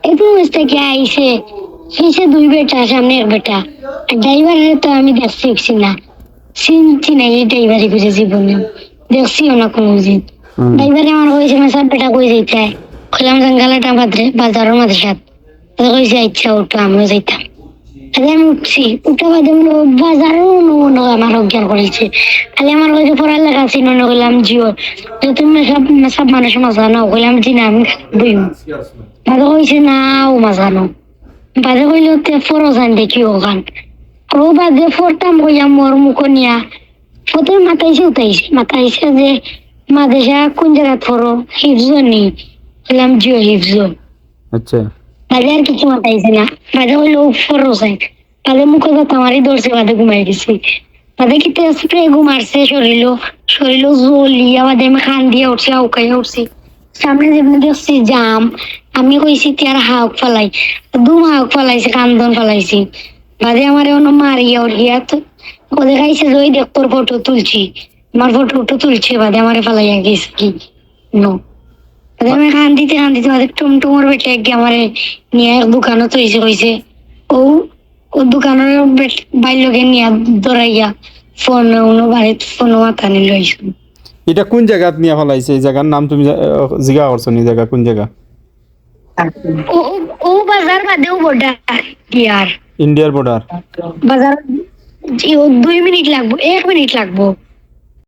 একটু থেকে আইসে পিছে দুই বেটা সামনে এক বেটা ড্রাইভারের তো আমি দেখছি না চিনছি না এই ড্রাইভারি করে জীবনে দেখছিও না কোনোদিন ড্রাইভারে আমার কইছে সব বেটা কই যাইতে কইলাম জঙ্গালাটা বাজারের মাঝে সাথ কইছে ইচ্ছা উঠো আমিও যাইতাম আরে আমি উঠছি উঠা বাদে বাজারও আমার অজ্ঞান করেছে খালি আমার কাছে পড়ালেখা ছিল না কইলাম জিও তো তুমি সব মানুষ মজা নাও কইলাম জি না আমি বইম বাদে কইছে না ও মজা নাও বাদে কইলে তে ফরো জান দেখি ওখান ও বাদে ফরতাম কইলাম মোর মুখ নিয়া ফটোর মাথাইছে যে মাদেশা কোন জায়গা ফরো হিফজ নি কইলাম জিও হিফজ আচ্ছা বাদে আর কিছু মাথাইছে না বাদে কইলো ফরো জান বাদে মুখে কথা আমারই ধরছে বাদে ঘুমাই গেছি বাদে কি স্প্রে ঘুমারছে শরীর জ্বলিয়া বাদে আমি খান দিয়ে উঠছি আউকাইয়া উঠছি সামনে যেমনি দেখছি জাম আমি কইছি তিয়ার হাওক ফালাই হাওক ফালাইছি কান্দন ফালাইছি বাদে আমার অন্য মারিয়া উঠিয়া তো ও দেখাইছে যে ওই দেখ তোর ফটো তুলছি আমার ফটো তুলছে বাদে আমার ফালাইয়া গেছে কি নো বাদে আমি কান্দিতে বাদে টুমটুমর বেটে গিয়ে আমার নিয়ে এক দোকানও তৈছে কইছে ও ও দোকানের বাইলকে নিয়ে ধরাইয়া ফোন বাড়িত ফোন মাথা নিল এটা কোন জায়গাত নিয়ে ফেলাইছে এই জায়গার নাম তুমি জিজ্ঞাসা করছো নি জায়গা কোন জায়গা ও ও বাজার বাদেও বড়া ইয়ার ইন্ডিয়ার বর্ডার বাজার জি ও 2 মিনিট লাগবো 1 মিনিট লাগবো